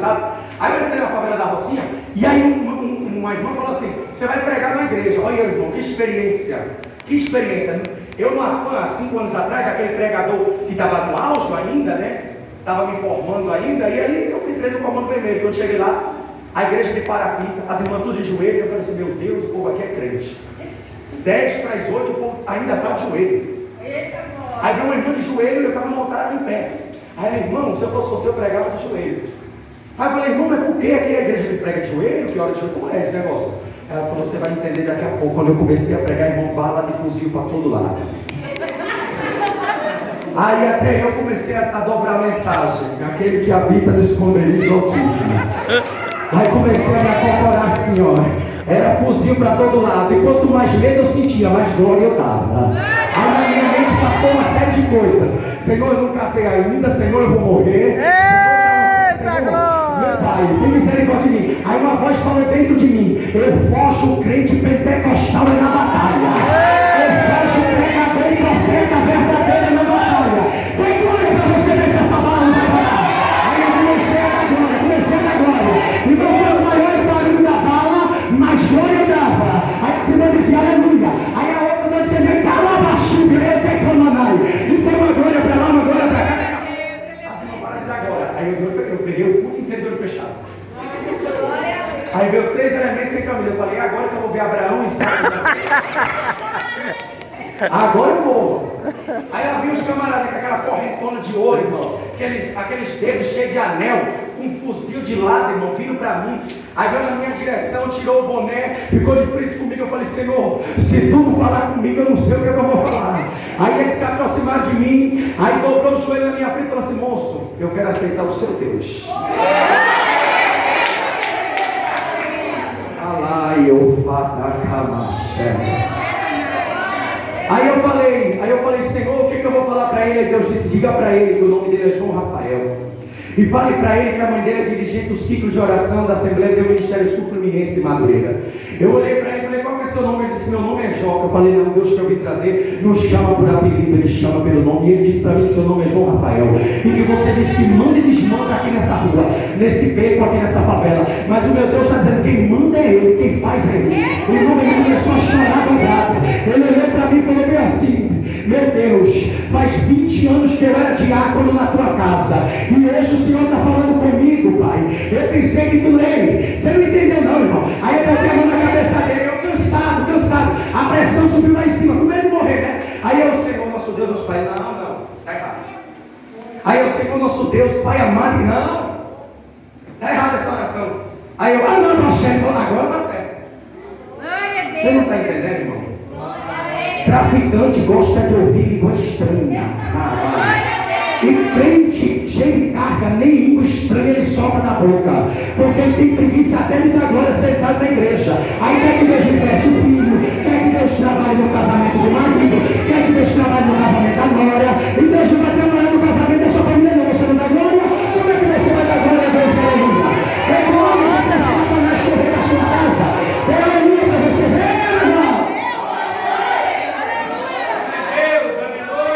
sabe? Aí eu entrei na favela da Rocinha, e aí uma irmã falou assim: você vai pregar na igreja. Olha, irmão, que experiência. Que experiência. Eu no Afã, há 5 anos atrás, aquele pregador que estava no auge ainda, né? Estava me formando ainda, e aí eu entrei no Comando Vermelho. Quando cheguei lá, a igreja de parafita, as irmãs tudo de joelho, eu falei assim: meu Deus, o povo aqui é crente. 10 para as 8, o povo ainda está de joelho. Aí veio uma irmã de joelho e eu estava no altar em pé. Aí ela: irmão, se eu fosse você, eu pregava de joelho. Aí eu falei: irmão, mas por que aqui a igreja me prega de joelho? Que hora de joelho? Como é esse negócio? Ela falou: você vai entender daqui a pouco. Quando eu comecei a pregar, irmão, bala de fuzil para todo lado. Aí até eu comecei a dobrar a mensagem: aquele que habita no esconderijo do Altíssimo. Aí comecei a me acocorar assim, ó. Era fuzil para todo lado. E quanto mais medo eu sentia, mais glória eu dava. Aí na minha mente passou uma série de coisas. Senhor, eu não casei ainda. Senhor, eu vou morrer. Eita glória! Meu Pai, tem misericórdia de mim. Aí uma voz falou dentro de mim: eu forjo o crente pentecostal na batalha. Eu forjo o pregador e profeta verdadeiro na batalha. Tem glória para você ver se essa bala não vai parar. Aí eu comecei a dar glória. E meu Deus, maior o barulho da bala, mais glória eu dava. Aí a irmã disse: aleluia. Aí a outra disse: vem calma, subir, eu tenho que mandar. E foi uma glória para lá, uma glória para cá. Assim, não para de dar glória. Aí eu peguei o culto inteiro de olho fechado. Aí veio 3 elementos sem camisa. Eu falei: agora que eu vou ver Abraão e Isaac. Agora eu morro. Aí ela viu os camaradas com aquela correntona de ouro, irmão. Aqueles dedos cheios de anel, com um fuzil de lado, irmão, vindo pra mim. Aí veio na minha direção, tirou o boné, ficou de frente comigo. Eu falei: Senhor, se tu não falar comigo, eu não sei o que eu vou falar. Aí eles se aproximaram de mim, aí dobrou o joelho na minha frente e falou assim: moço, eu quero aceitar o seu Deus. Aí eu falei: Senhor, o que eu vou falar para ele? Aí Deus disse: diga para ele que o nome dele é João Rafael. E fale para ele que a mãe dele é dirigente do ciclo de oração da Assembleia do Ministério Sul-Fluminense de Madureira. Eu olhei para ele e falei: qual que é seu nome? Ele disse: meu nome é Joca. Eu falei: não, Deus que eu vim trazer não chama por apelido, ele chama pelo nome. E ele disse para mim que seu nome é João Rafael. E que você diz que manda e desmanda aqui nessa rua, nesse beco aqui nessa favela. Mas o meu Deus está dizendo: quem manda é ele, quem faz é ele. E o nome dele começou a chorar dobrado. Ele olhou para mim e falou bem assim: meu Deus, faz 20 anos que eu era diácono na tua casa. E hoje o Senhor está falando comigo, Pai. Eu pensei que tu lê. Você não entendeu não, irmão. Aí eu botei a mão na cabeça dele. Eu cansado. A pressão subiu lá em cima, com medo de morrer, né? Aí eu: Senhor nosso Deus, nosso Pai. Não, tá errado. Aí eu: Senhor nosso Deus, Pai amado. Não, tá errado essa oração. Aí eu: não, chefe, agora tá certo. Você não está entendendo, irmão? Traficante gosta de ouvir língua estranha. E crente cheio de carga, nem língua estranha ele solta da boca. Porque ele tem preguiça até de dar glória sentado na igreja. Aí quer que Deus repete o filho, quer que Deus trabalhe no casamento do marido, quer que Deus trabalhe no casamento da glória. E Deus não vai trabalhar no casamento da sua família, não. Você não dá glória? Como é que você vai dar glória a Deus? Aleluia. É glória para que Satanás correr na sua casa. É aleluia para você ver, irmão.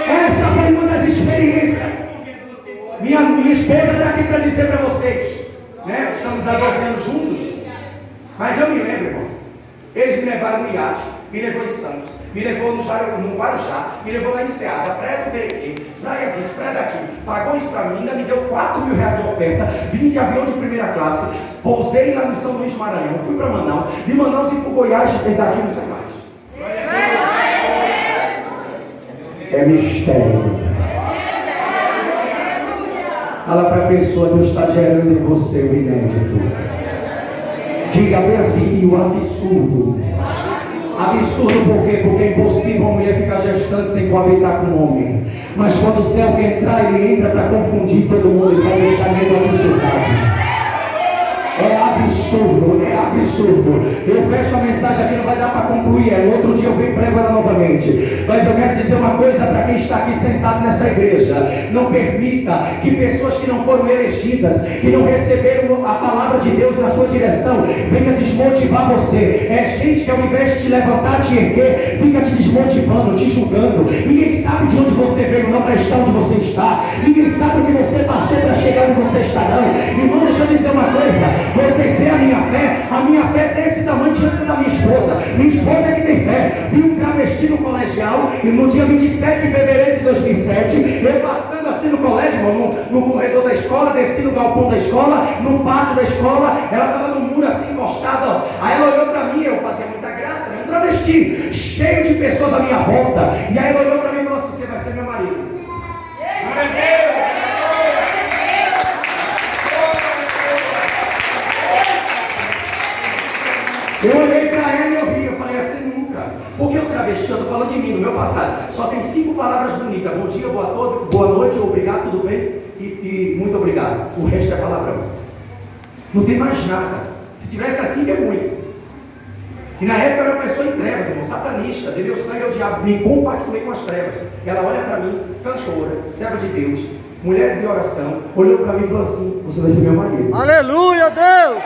Essa foi uma das experiências. Minha esposa está aqui para dizer para vocês, né? Estamos há 12 anos juntos. Mas eu me lembro, irmão. Eles me levaram no iate, me levou em Santos, me levou no Guarujá, me levou lá em Ceará, Praia do Perequê, praia disso, praia daqui. Pagou isso para mim, ainda me deu 4 mil reais de oferta. Vim de avião de primeira classe, pousei lá em São Luís Maranhão, fui para Manaus, de Manaus fui para o Goiás e daqui não sei mais. É mistério. Fala para a pessoa: Deus está gerando em você o inédito. Diga bem assim: e o absurdo. Absurdo por quê? Porque é impossível uma mulher ficar gestante sem coabitar com um homem. Mas quando o céu quer entrar, ele entra para confundir todo mundo e vai deixar meio absurdado. É absurdo. absurdo, é absurdo. Eu fecho a mensagem aqui, não vai dar para concluir, no outro dia eu venho e prego ela novamente. Mas eu quero dizer uma coisa para quem está aqui sentado nessa igreja: não permita que pessoas que não foram elegidas, que não receberam a palavra de Deus na sua direção, venha desmotivar você. É gente que ao invés de te levantar, te erguer, fica te desmotivando, te julgando. Ninguém sabe de onde você veio, não para estar onde você está. Ninguém sabe o que você passou para chegar onde você está, não. Irmão, deixa eu dizer uma coisa: vocês veem a minha fé tem esse tamanho diante da minha esposa. Minha esposa é que tem fé. Vi um travesti no colegial, e no dia 27 de fevereiro de 2007, eu passando assim no colégio, no corredor da escola, desci no galpão da escola, no pátio da escola, ela estava no muro assim encostada, ó. Aí ela olhou para mim, eu fazia muita graça, um travesti, cheio de pessoas à minha volta, e aí ela olhou para mim e falou assim: você vai ser meu marido. Eu olhei para ela e eu ri, eu falei assim: nunca. Porque o travesti, eu estou falando de mim, no meu passado, só tem 5 palavras bonitas: bom dia, boa noite, obrigado, tudo bem e muito obrigado. O resto é palavrão. Não tem mais nada. Se tivesse assim, é muito. E na época eu era uma pessoa em trevas, irmão, satanista, dei meu sangue ao diabo, me compactuei com as trevas. Ela olha para mim, cantora, serva de Deus, mulher de oração, olhou para mim e falou assim: você vai ser meu marido. Aleluia, Deus!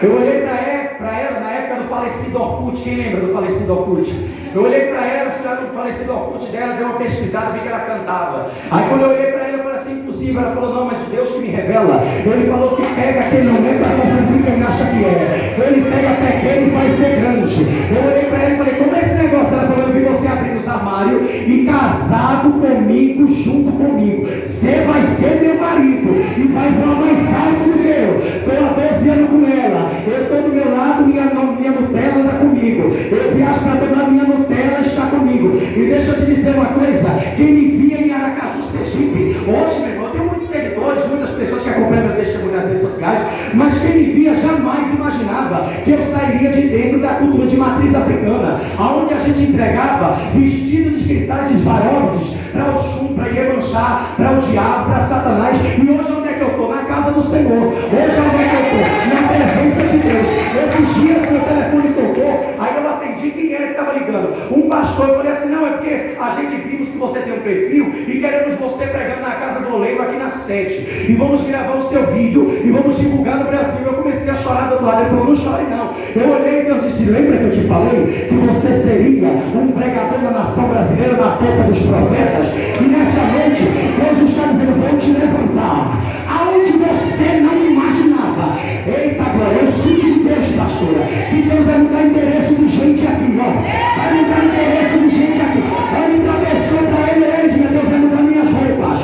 Eu olhei para ela na época do falecido Orkut. Quem lembra do falecido Orkut? Eu olhei para ela, fui lá no falecido Orkut dela, dei uma pesquisada, vi que ela cantava. Aí quando eu olhei para ela, eu falei assim: impossível. Ela falou: não, mas o Deus que me revela, ele falou que pega quem não é para confundir quem acha que é. Ele pega pequeno e faz ser grande. Eu olhei para ela e falei: como é esse negócio? Ela falou: eu vi você abrir os armários e casado comigo, junto comigo. Você vai ser meu marido e vai voar mais alto do que eu. Estou há 12 anos com ela. Eu estou do meu lado, minha Nutella anda comigo. Eu viajo para todo lado, minha Nutella está comigo. E deixa eu te dizer uma coisa: quem me via em Aracaju, Sergipe, hoje, meu irmão, eu tenho muitos seguidores, muitas pessoas que acompanham meu testemunho nas redes sociais, mas quem me via jamais imaginava que eu sairia de dentro da cultura de matriz africana, aonde a gente entregava vestidos de cristais esvaróides para o Xum, para Iemanjá, para o diabo, para Satanás. E hoje onde é que eu estou? Na casa do Senhor. Hoje onde é que eu estou? Na presença de Deus. Esses dias meu telefone tocou, aí eu atendi. Quem era que estava ligando? Um pastor. Eu falei assim: não, é porque a gente vimos que você tem um perfil e queremos você pregando na casa do oleiro aqui na 7, e vamos gravar o seu vídeo e vamos divulgar no Brasil. Eu comecei a chorar do outro lado. Ele falou: não chore não. Eu olhei e Deus disse: lembra que eu te falei que você seria um pregador da nação brasileira, na boca dos profetas? E nessa noite Deus está dizendo: vou te levantar aonde você não imaginava. Eita glória, eu sinto de Deus, pastora, que Deus vai mudar endereço de gente aqui, ó. Vai mudar endereço de gente aqui. Olha para a pessoa, para ele, diga: Deus vai mudar minhas roupas,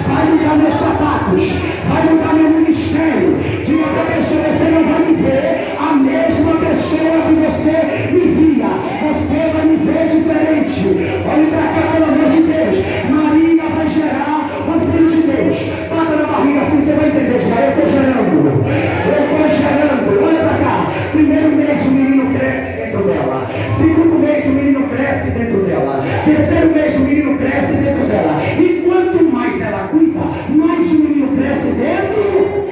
vai mudar meus sapatos, vai mudar meu ministério. Diga para a pessoa: você não vai me ver a mesma pessoa que você me via, você vai me ver diferente. Olhe para cá, pelo amor de Deus. Maria vai gerar o filho de Deus. Bata na barriga assim, você vai entender. Diga: eu estou gerando, olha para cá. Primeiro mês o menino cresce dentro dela, segundo mês o menino cresce dentro dela, terceiro mês o menino cresce dentro dela, e quanto mais ela cuida, mais o menino cresce dentro.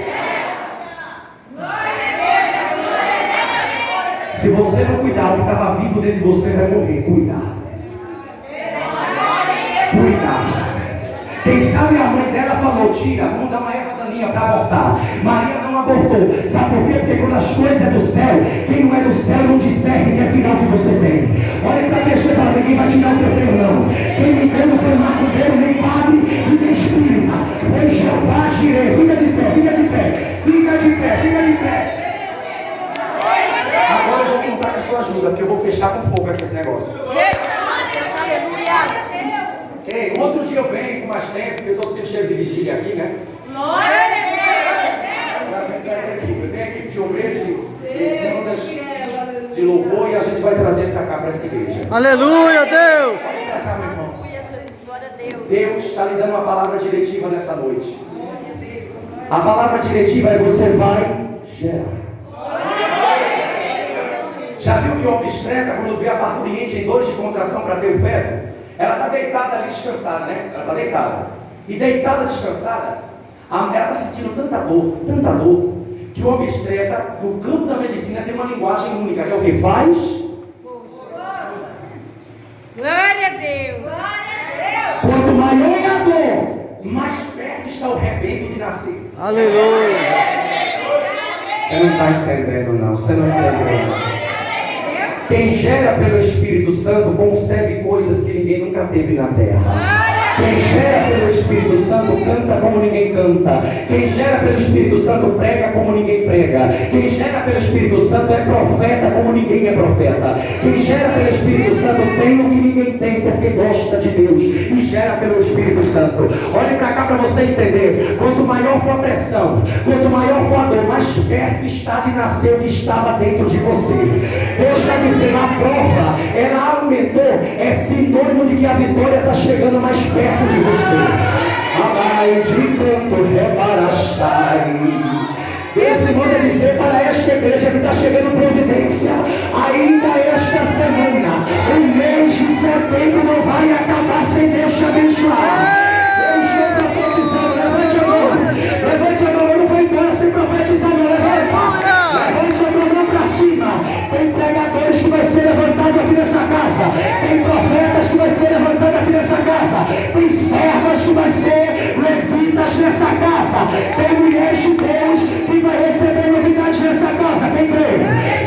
Se você não cuidar, o que estava vivo dentro de você vai morrer. Cuidar. Quem sabe a mãe dela falou: tira, vamos dar uma erva daninha para abortar. Maria não abortou. Sabe por quê? Porque quando as coisas é do céu, quem não é do céu não discerne quer tirar o que você tem. Olha para a pessoa e fala: ninguém vai tirar o que eu tenho, não. Quem me deu não foi macumbeiro, nem padre, e nem espírita. Foi Jeová Jireh. Fica de pé, fica de pé, fica de pé, fica de pé. Agora eu vou contar com a sua ajuda, porque eu vou fechar com fogo aqui esse negócio. Ei, outro dia eu venho com mais tempo, porque eu estou sendo cheio de vigília aqui, né? Glória a Deus! Eu tenho a equipe de obreiros de louvor e a gente vai trazer para cá, para essa igreja. Aleluia, Deus! Olha para cá, meu irmão. Deus está lhe dando uma palavra diretiva nessa noite. A palavra diretiva é: você vai gerar. Já viu que o obstetra, quando vê a parturiente em dores de contração para ter o feto, ela está deitada ali descansada, né? Ela está deitada. E deitada descansada, ela está sentindo tanta dor, que o homem estreita, no campo da medicina, tem uma linguagem única, que é o que faz. Glória a Deus. Quanto maior é a dor, mais perto está o rebento de nascer. Aleluia. Você não está entendendo, não. Você não entendeu, não. Quem gera pelo Espírito Santo concebe coisas que ninguém nunca teve na terra. Quem gera pelo Espírito Santo canta como ninguém canta. Quem gera pelo Espírito Santo prega como ninguém prega. Quem gera pelo Espírito Santo é profeta como ninguém é profeta. Quem gera pelo Espírito Santo tem o que ninguém tem porque gosta de Deus e gera pelo Espírito Santo. Olhe para cá para você entender. Quanto maior for a pressão, quanto maior for a dor, mais perto está de nascer o que estava dentro de você. Deus está dizendo, a prova, ela aumentou, é sinônimo de que a vitória está chegando mais perto de você. Amai de canto rebarastai. Deus me manda dizer para esta igreja que está chegando providência. Ainda esta semana, o mês de setembro não vai acabar sem Deus te abençoar. Eu estou profetizando. Levante a mão. Levante a mão. Eu não vou embora sem profetizar. Levante a mão para cima. Tem pregadores que vai ser levantado aqui nessa casa. Tem profetas que vai ser levantado aqui nessa casa. Tem servas que vai ser levitas nessa casa. Tem mulheres de Deus que vai receber novidades nessa casa. Quem crê?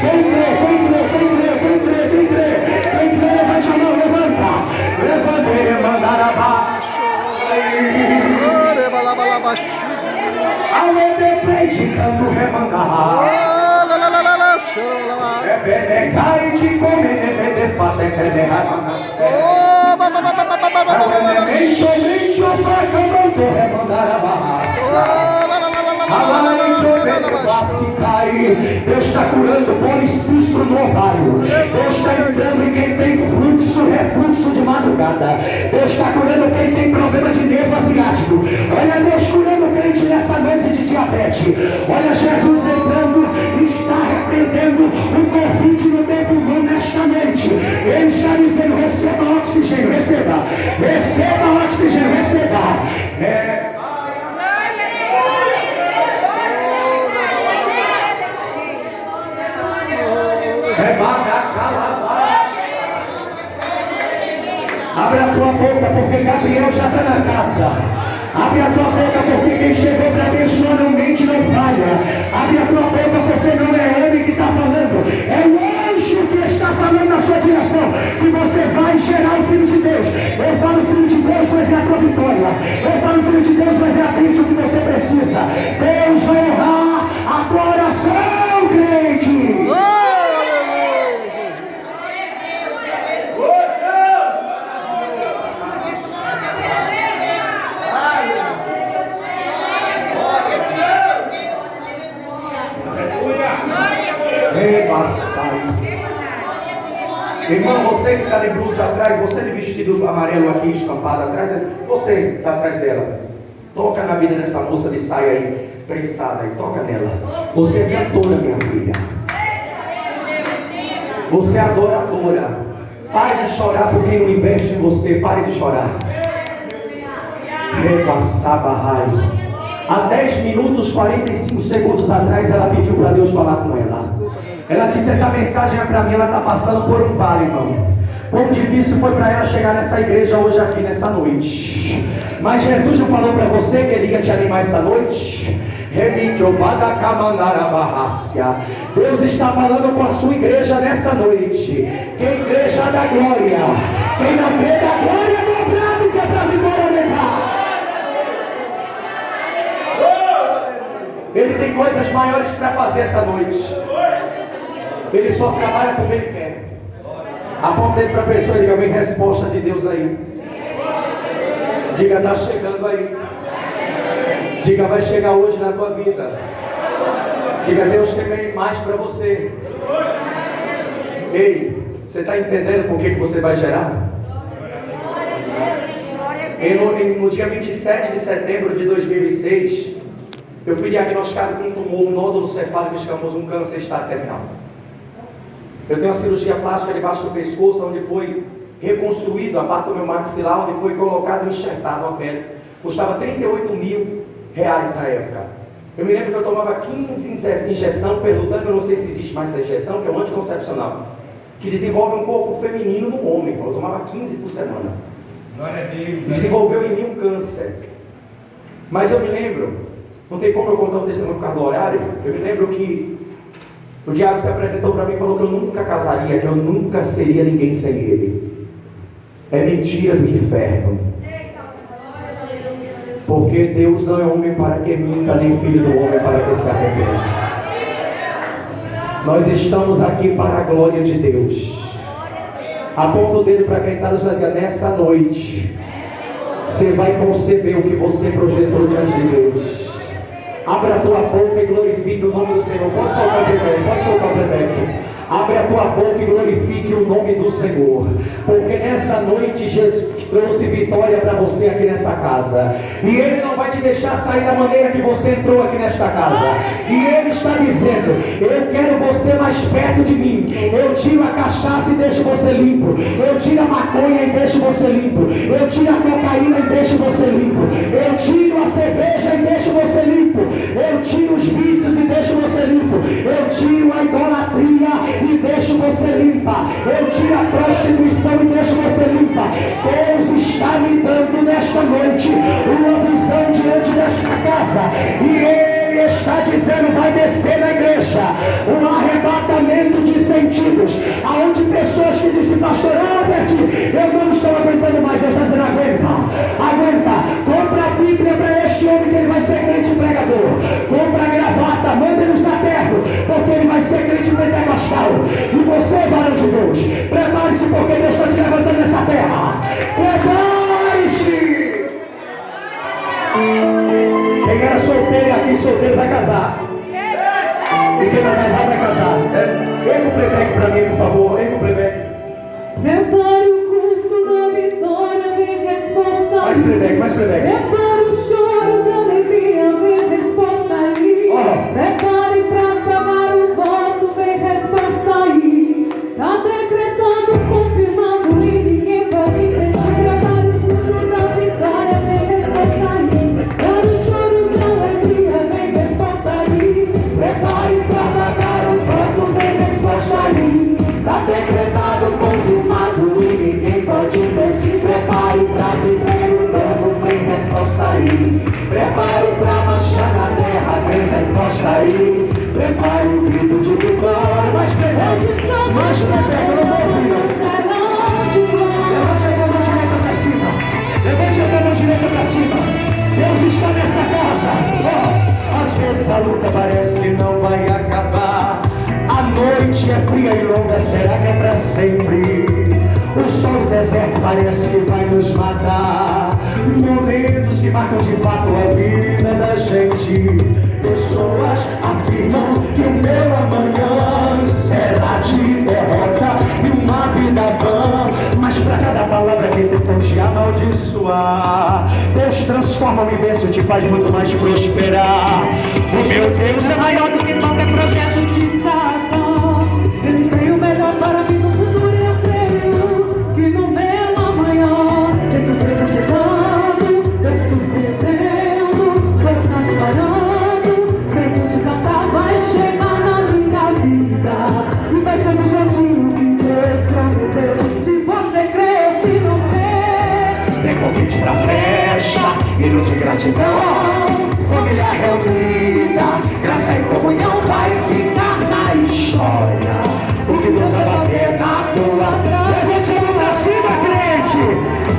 Quem crê? Quem crê? Quem crê? Quem crê? Quem crê? Quem crê? Levante a mão. Levanta. Levante. Mandar abaixo. Ao de canto remandar. Cai de comer, de fato é que de ramanacé. Deus está curando policistro no ovário. Deus está entrando em quem tem fluxo, refluxo de madrugada. Deus está curando quem tem problema de nervo asiático. Olha Deus curando o crente nessa noite de diabetes. Olha Jesus entrando e está repreendendo o Covid no tempo humano nesta noite. Ele está dizendo, receba oxigênio, receba. Receba oxigênio, receba. Abre a tua boca porque Gabriel já está na casa. Abre a tua boca porque quem chegou para abençoar não mente, não falha. Abre a tua boca porque não é homem que está falando, é o anjo que está falando na sua direção, que você vai gerar o Filho de Deus. Eu falo Filho de Deus, mas é a tua vitória. Eu falo Filho de Deus, mas é a bênção que você precisa. Deus vai honrar a tua oração, crente. Irmão, você que está de blusa atrás, você de vestido amarelo aqui, estampado atrás, você que está atrás dela, toca na vida dessa moça de saia aí, prensada aí, toca nela. Você é cantora, minha filha. Você é adoradora. Pare de chorar por quem não investe em você, pare de chorar. Há 10 minutos, 45 segundos atrás, ela pediu para Deus falar com ela. Ela disse, essa mensagem é para mim, ela está passando por um vale, irmão. Quão difícil foi para ela chegar nessa igreja hoje aqui, nessa noite. Mas Jesus não falou para você que Ele ia te animar essa noite? Deus está falando com a sua igreja nessa noite. Quem crê já dá glória. Quem não crê dá glória dobrado, que é para a vitória aumentar. Ele tem coisas maiores para fazer essa noite. Ele só trabalha como Ele quer. Aponta ele para a pessoa e diga, vem resposta de Deus aí. Diga, está chegando aí. Diga, vai chegar hoje na tua vida. Diga, Deus tem mais para você. Ei, você está entendendo por que você vai gerar? No dia 27 de setembro de 2006, eu fui diagnosticado com um tumor, um nódulo cefálico que chamamos um câncer estágio terminal. Eu tenho uma cirurgia plástica debaixo do pescoço, onde foi reconstruído a parte do meu maxilar, onde foi colocado e enxertado a pele. Custava R$38 mil na época. Eu me lembro que eu tomava 15 injeção Perlutan, que eu não sei se existe mais essa injeção, que é um anticoncepcional, que desenvolve um corpo feminino no homem. Eu tomava 15 por semana. Glória a Deus. Desenvolveu em mim um câncer. Mas eu me lembro, não tem como eu contar o testemunho por causa do horário, eu me lembro que o diabo se apresentou para mim e falou que eu nunca casaria, que eu nunca seria ninguém sem ele. É mentira do inferno. Porque Deus não é homem para que minta, nem filho do homem para que se arrependa. Nós estamos aqui para a glória de Deus. Aponta o dedo para quem está nos olhando nessa noite. Você vai conceber o que você projetou diante de Deus. Abra a tua boca e glorifique o nome do Senhor. Pode soltar o playback, pode soltar o playback. Abre a tua boca e glorifique o nome do Senhor. Porque nessa noite Jesus trouxe vitória para você aqui nessa casa. E Ele não vai te deixar sair da maneira que você entrou aqui nesta casa. E Ele está dizendo: eu quero você mais perto de mim. Eu tiro a cachaça e deixo você limpo. Eu tiro a maconha e deixo você limpo. Eu tiro a cocaína e deixo você limpo. Eu tiro a cerveja e deixo você limpo. Eu tiro os vícios e deixo você limpo. Eu tiro a idolatria e deixo você limpa. Eu tiro a prostituição e deixo você limpa. Deus está me dando nesta noite uma visão diante desta casa. E Ele está dizendo: vai descer na igreja um arrebatamento de sentidos, aonde pessoas que dizem: pastor Albert, eu não estou aguentando mais. Deus está dizendo: aguenta, compra a Bíblia para este homem, que ele vai ser crente e pregador. Compra a gravata, manda ele usar terno, porque ele vai ser crente pentecostal. E você, varão de Deus, prepare-se, porque Deus está te levantando nessa terra. Prepare-se. Quem era solteiro aqui, solteiro vai casar. E quem vai casar, vai casar. Vem com o playback para mim, por favor. Vem com o playback. Prepare o culto da vitória, vem resposta. Mais playback, mais playback. Prepare o choro de alegria, vem resposta aí. Prepare para pagar o voto, vem resposta aí. Tá decretando, confirmando e ninguém pode impedir. Prepare o culto da vitória, vem resposta aí. Prepare o choro de alegria, vem resposta aí. Prepare para pagar o voto, vem resposta aí. Tá decretado, confirmado e ninguém pode impedir. Prepare para viver o novo, vem resposta aí. Prepare para marchar na terra, vem resposta aí. Prepare o grito de vitória. Mais playback, eu não vou ouvir não. Levante a mão direita para cima. Levante a mão direita para cima. Deus está nessa casa. Às vezes a luta parece que não vai acabar. A noite é fria e longa, será que é para sempre? O sol do deserto parece que vai nos matar. Momentos que marcam de fato a vida da gente. Pessoas afirmam que o meu amanhã será de derrota e uma vida vã. Mas para cada palavra que tentam te amaldiçoar, Deus transforma em bênção e te faz muito mais prosperar. O meu Deus é maior do que qualquer projeto de Satã. Ele tem o melhor para mim no futuro e eu creio que no meu amanhã tem surpresa chegando, Deus surpreendendo, Deus está disparando. Tempo de cantar vai chegar na minha vida e vai ser do jeitinho que Deus prometeu. Se você crê, se não crê, tem convite pra festa, minuto de gratidão. Família reunida, graça e comunhão vai ficar na história. O que Deus vai fazer na tua vida. Levante a mão pra cima, crente.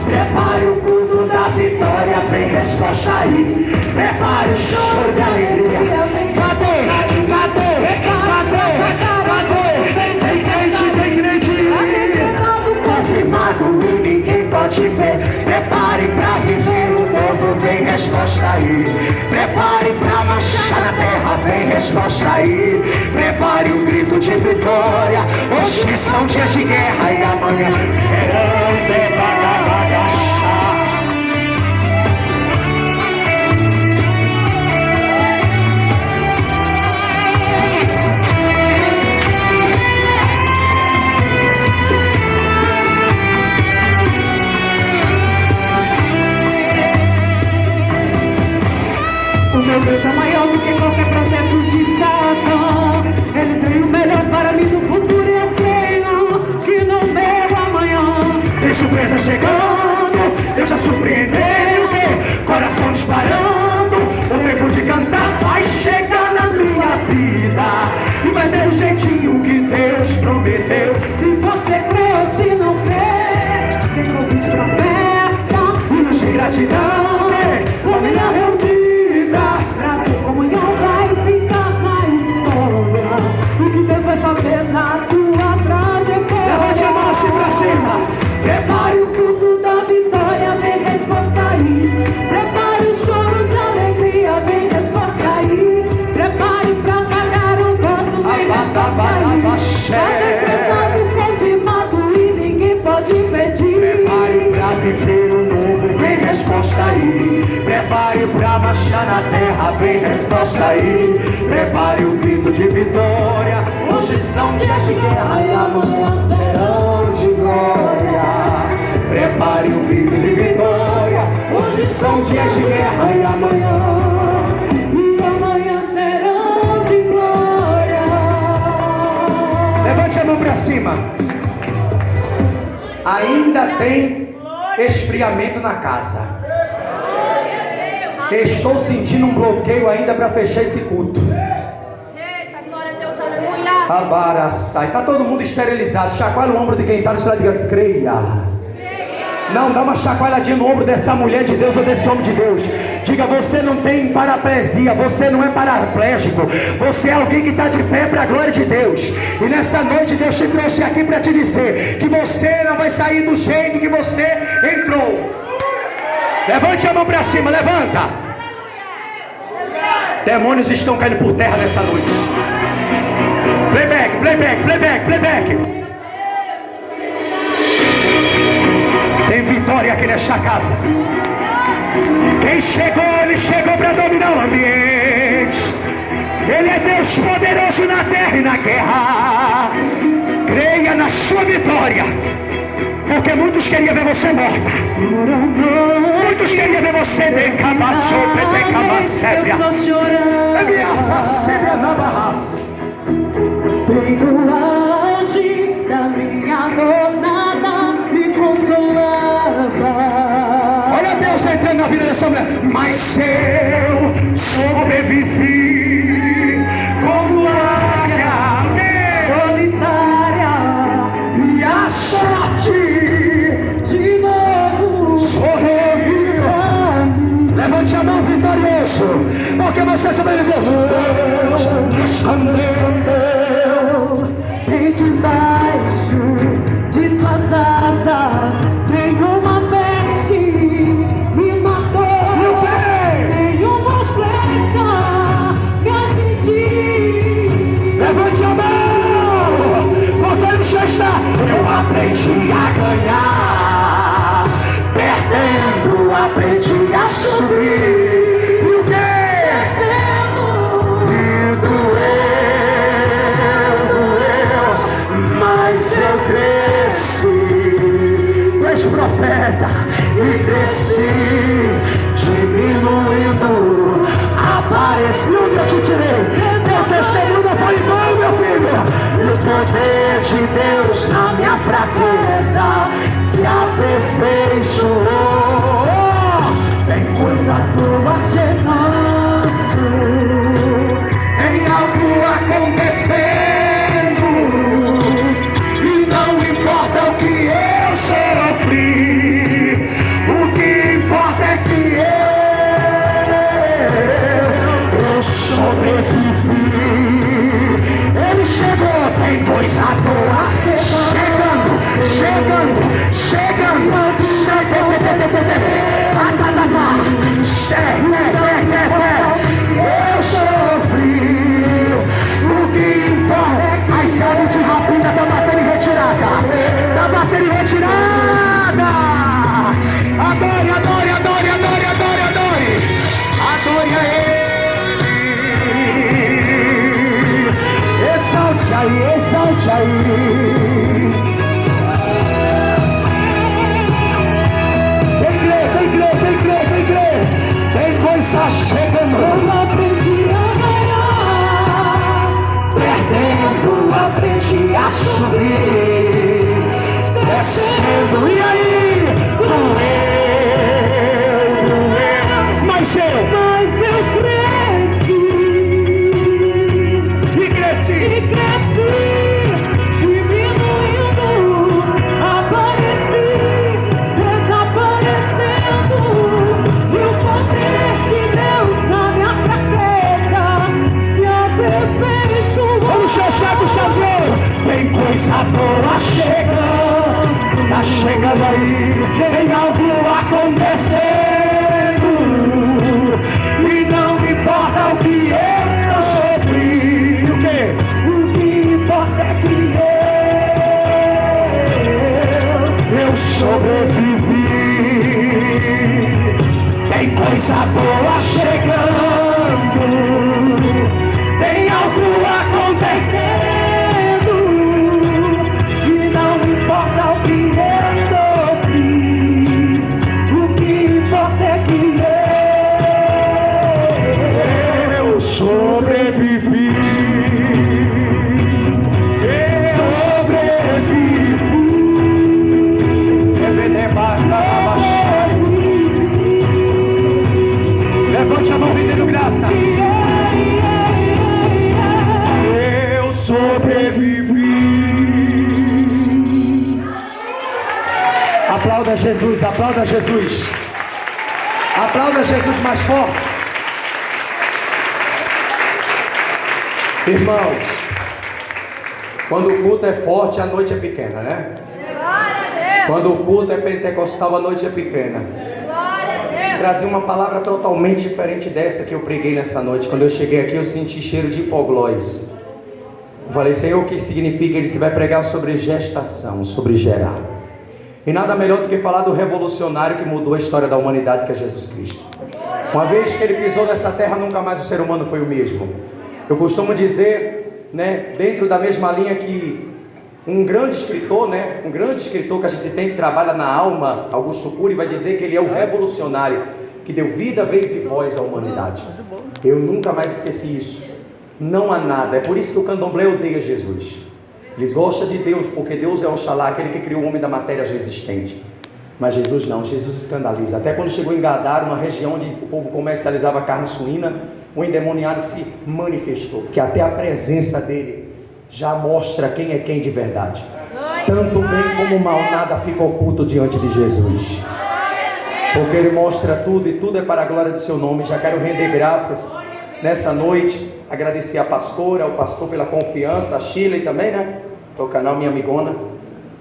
Prepare o culto da vitória, vem resposta aí. Prepare o show de alegria. Cadê? Tem crente. Confirmado e ninguém pode ver. Prepare pra viver o novo, vem resposta aí. Prepare pra marchar na terra, vem resposta aí. Prepare o grito de vitória. Hoje são dias de guerra e amanhã serão de bagagachá. O meu meu Deus é maior do que qualquer projeto de Satã. Ele tem o melhor para mim no futuro e eu creio que no meu amanhã Tem surpresa chegando, Deus já surpreendeu. Coração disparando, o tempo de cantar vai chegar na minha vida. E vai ser o jeitinho que Deus prometeu. Se você crê ou se não crê, tem convite pra festa. Hinos de gratidão, família reunida. Prato comunhão vai ficar na história. O que Deus vai fazer na tua trajetória. Levante a mão assim pra cima. Prepare o culto da vitória, vem resposta aí. Prepare o choro de alegria, vem resposta aí. Prepare pra pagar o voto, vem resposta aí. Tá decretado, confirmado e ninguém pode impedir. Prepare pra viver o novo, vem resposta aí. Prepare pra marchar na terra, vem resposta aí. Prepare o grito de vitória. Hoje são dias de guerra e amanhã serão de glória. Prepare o grito de vitória. Hoje são dias de guerra e amanhã serão de glória. Levante a mão pra cima. Ainda tem esfriamento na casa. Estou sentindo um bloqueio ainda para fechar esse culto. Eita, glória a Deus, aleluia. Abaraçai. Tá todo mundo esterilizado. Chacoalha o ombro de quem está no seu lado e diga: creia. Não, dá uma chacoalhadinha no ombro dessa mulher de Deus ou desse homem de Deus. Diga: você não tem paraplegia, você não é paraplégico, você é alguém que está de pé para a glória de Deus. E nessa noite Deus te trouxe aqui para te dizer que você não vai sair do jeito que você entrou. Levante a mão para cima, levanta. Demônios estão caindo por terra nessa noite. Playback, playback, playback, playback. Tem vitória aqui nesta casa. Quem chegou, ele chegou para dominar o ambiente. Ele é Deus poderoso na terra e na guerra. Creia na sua vitória, porque muitos queriam ver você morta. Muitos queriam ver você decabachou, decabacébia. Eu estou chorando. É minha facébia na barraça. Tenho auge da minha dor, nada me consolava. Olha Deus entrando na vida dessa mulher. Mas eu sobrevivi como águia Solitária e a sorte de novo sorriu. Levante a mão vitorioso, porque você sobreviveu. Deus escondeu. tem debaixo de suas asas. Tem uma peste me matou. Tem uma flecha que atingiu. Levante a mão, porque ele já está. Eu aprendi a ganhar, perdendo aprendi a subir. E o quê? E doeu, mas eu cresci. Tu és profeta e cresci, diminuindo, apareci onde eu te tirei. Teu testemunho não foi em vão, meu filho. E o poder de Deus na minha fraqueza se aperfeiçoou. Tem coisa tua chegando, tem algo acontecendo, e não importa o que eu sofri, o que importa é que eu sobrevivi. Ele chegou, tem coisa boa chegando, chegando, chegando, eu sofri, o que importa. As séries de rapina tá batendo em retirada, tá batendo em retirada. Adore, adore, adore, adore, adore, adore, adore a ele. Exalte aí, exalte aí. Vem crer, vem crer, vem crer, vem crer. Tem coisa chegando. a subir, descendo, e aí? Doeu, mas eu cresci, diminuindo, apareci, desaparecendo, e o poder de Deus na minha fraqueza se aperfeiçoou. Vamos fechar com chave. Tem coisa boa chegando, tá chegando aí, tem algo acontecendo, e não importa o que eu sofri, o que importa é que eu sobrevivi. Tem coisa boa chegando, tem algo acontecendo, e não importa o que eu sofri, o que importa é que eu sobrevivi. Eu sobrevivi. Levante a mão pedindo graça. Eu sobrevivi. Aplauda Jesus, aplauda Jesus. Aplauda Jesus mais forte. Irmãos, quando o culto é forte, a noite é pequena, né? Quando o culto é pentecostal, a noite é pequena. Trazer uma palavra totalmente diferente dessa que eu preguei nessa noite. Quando eu cheguei aqui, eu senti cheiro de hipoglós. Eu falei, Senhor, o que significa? Ele vai pregar sobre gestação, sobre gerar. E nada melhor do que falar do revolucionário que mudou a história da humanidade, que é Jesus Cristo. Uma vez que ele pisou nessa terra, nunca mais o ser humano foi o mesmo. Eu costumo dizer, né, dentro da mesma linha que um grande escritor, né? Um grande escritor que a gente tem que trabalha na alma, Augusto Cury, vai dizer que ele é o revolucionário que deu vida, vez e voz à humanidade. Eu nunca mais esqueci isso. Não há nada. É por isso que o candomblé odeia Jesus. Eles gostam de Deus, porque Deus é Oxalá, aquele que criou o homem da matéria resistente. Mas Jesus não, Jesus escandaliza. Até quando chegou em Gadara, uma região onde o povo comercializava carne suína, o endemoniado se manifestou, que até a presença dele já mostra quem é quem de verdade. Tanto bem como o mal, nada fica oculto diante de Jesus, porque ele mostra tudo, e tudo é para a glória do seu nome. Já quero render graças nessa noite, agradecer a pastora, ao pastor pela confiança, a Shirley também, né? Que é o canal Minha Amigona.